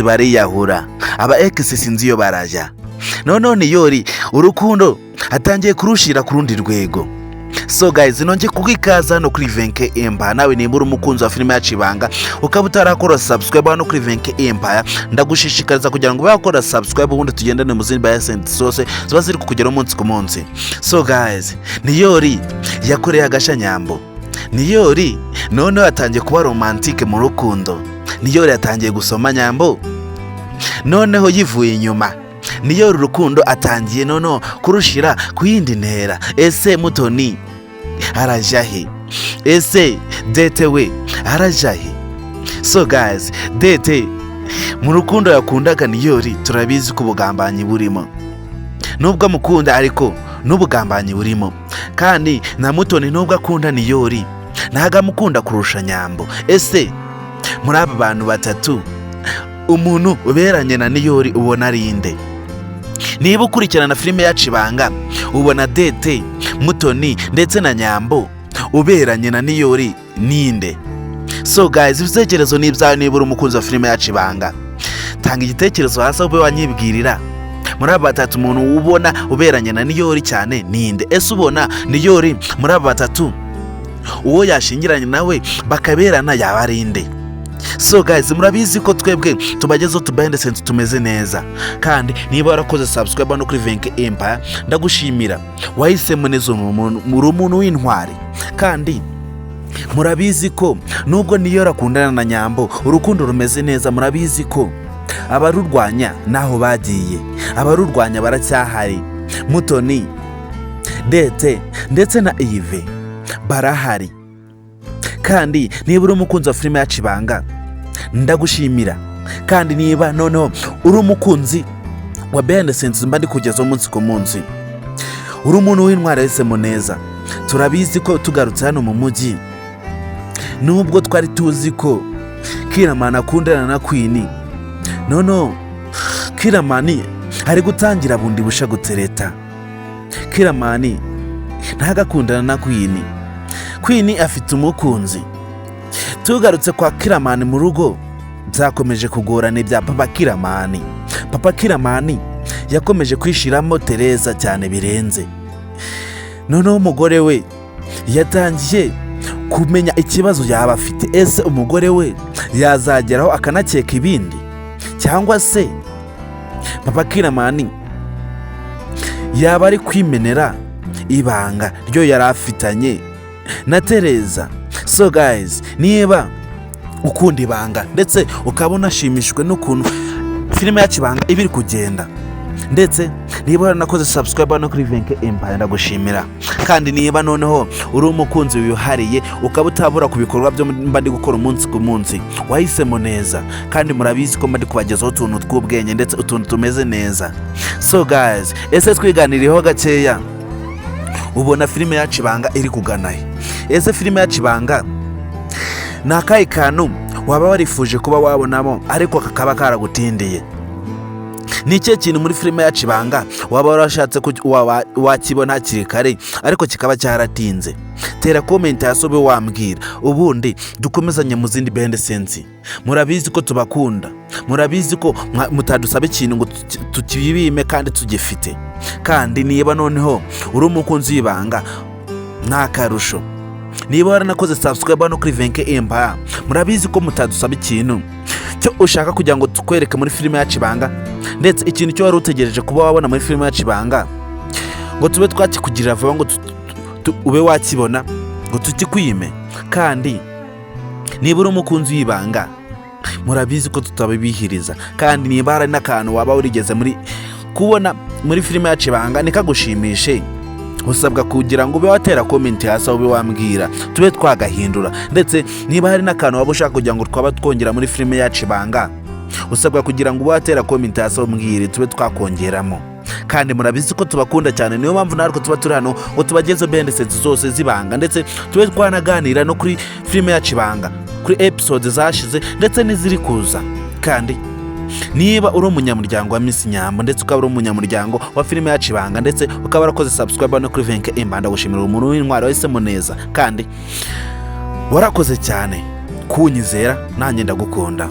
bariyahura, aba ex sinzi iyo baraja. None Yori urukundo atangiye kurushira ku rundi rwego. So guys, nonje kugikaza hano kuri Venke Empire. Nawe nimbura umukunzi wa filime yacu Ibanga ukaba utarakora subscribe hano kuri Venke Empire, ndagushishikariza kugira ngo bakora subscribe ubundi tugendane mu zindi biasent zose ziba ziri kukugera umunsi ku munsi. So guys, ni Yori yakoreye agashanyambo. Ni Yori none yatangiye kuba romantique mu rukundo. Ni Yori yatangiye gusoma nyambo, noneho yivuye inyuma. Ni Yori urukundo atangiye nono kurushira ku yindi ntera. Ese Mutoni arajahe? Ese Dete we arajahe? So guys, Dete mu rukundo yakundaga Ni Yori turabizi ko ubugambanyi burimo, nubwo amukunda ariko n'ubugambanyi burimo. Kandi na Mutoni nubwo akunda Ni Yori ntago amukunda kurusha nyambo. Ese muri aba bantu batatu umuntu uberanye na Ni Yori ubona ari inde? Niba ukurikirana filime yacu Ibanga ubona Dete, Mutoni ndetse na Nyambo uberanye na Ni Yori ninde? So guys, ibitekerezo ni ibyawe. Niba uri umukunzi wa filime yacu Ibanga, tanga igitekerezo hasi ube wanyibwirira muri aba batatu umuntu ubona uberanye na Ni Yori cyane ninde? Ese ubona Ni Yori muri aba batatu uwo yashingiranye nawe bakaberana yaba ari inde? So guys, murabizi ko twebwe tubagezeho tubahendesent tumeze neza. Kandi niba warakoze subscribe no kuri Venke Empire, ndagushimira. Wahisemo neza umuntu w'intwari. Kandi murabizi ko nubwo Ni Yori akundana na Nyambo urukundo rumeze neza, murabizi ko abarurwanya naho bagiye, abarurwanya baracyahari. Mutoni, Dete ndetse na Yves barahari. Kandi niba uri umukunzi wa filime yacu Ibanga, ndagushimira. Kandi niba noneho uri umukunzi wa behind the scenes mba ndi kugezaho umunsi ku munsi, uri umuntu w'intwari yahisemo neza. Turabizi ko tugarutse hano mu mujyi, nubwo twari tuzi ko Kiramani akundana na Queen, noneho Kiramani ari gutangira bundi busha gutereta. Kiramani ntago akundana na Queen afite umukunzi. Tugarutse kwa Kiramani mu rugo byakomeje kugorana ibya Papa Kiramani. Papa Kiramani yakomeje kwishiramo Tereza cyane birenze. Noneho umugore we yatangiye kumenya ikibazo yaba afite. Ese umugore we yazageraho akanakeka ibindi, cyangwa se Papa Kiramani yaba ari kwimenera ibanga ryo yari afitanye na Tereza? So guys, niba ukunda Ibanga ndetse ukabona ashimishwe n'ukuntu filime yacu Ibanga ibiri kugenda, ndetse niba waranakoze subscribe no kuri Venke Empire, ndagushimira. Kandi niba noneho uri umukunzi wihariye ukaba utabura ku bikorwa byo mba ndi gukora umunsi ku munsi, wahisemo neza. Kandi murabizi ko mba ndi kubagezaho utuntu tw'ubwenge ndetse utuntu tumeze neza. So guys, ese twiganiriyeho gakeya, ubona filime yacu Ibanga iri kuganahe? Ese filime yacu Ibanga ni akahe kantu waba warifuje kuba wabonamo ariko kakaba karagutindiye? Ni ikihe kintu muri filime yacu Ibanga waba warashatse wakibona hakiri kare ariko kikaba cyaratinze? Tera comment hasi ube wambwira, ubundi dukomezanye mu zindi behind the scenes. Murabizi ko tubakunda, murabizi ko mutadusaba ikintu ngo tukibime kandi tugifite. Kandi niba noneho uri umukunzi w'Ibanga nta karusho, niba waranakoze subscribe no kuri Venke Empire, murabizi ko mutadusaba ikintu cyo ushaka kugira ngo tukwereke muri filime yacu Ibanga, ndetse ikintu cyo wari utegereje kuba wabona muri filime yacu Ibanga ngo tube twakikugirira vuba ngo ube wakibona ngo tukikwime. Kandi niba uri umukunzi w'Ibanga, murabizi ko tutabibihiriza. Kandi niba hari n'akantu waba urigeze muri kubona muri filime yacu Ibanga nikagushimishe, usabwa kugira ngo ube watera comment hasi ube wambwira tube twagahindura. Ndetse niba hari n'akantu waba ushaka kugira ngo twaba twongera muri filime yacu Ibanga, usabwa kugira ngo ube watera comment hasi umbwire tube twakongeramo. Kandi murabizi ko tubakunda cyane, niyo mpamvu natwe tuba turi hano ngo tubagezeho behind the scenes zose z'Ibanga, ndetse tube twanaganira no kuri filime yacu Ibanga, kuri episodes zashize ndetse n'iziri kuza. Kandi niba uri umunyamuryango wa Miss Nyambo ndetse ukaba uri umunyamuryango wa filime yacu Ibanga, ndetse ukaba warakoze subscribe no kuri Venke Empire, ndagushimira umuntu w'intwari wahisemo neza. Kandi warakoze cyane kunyizera, nanjye ndagukunda.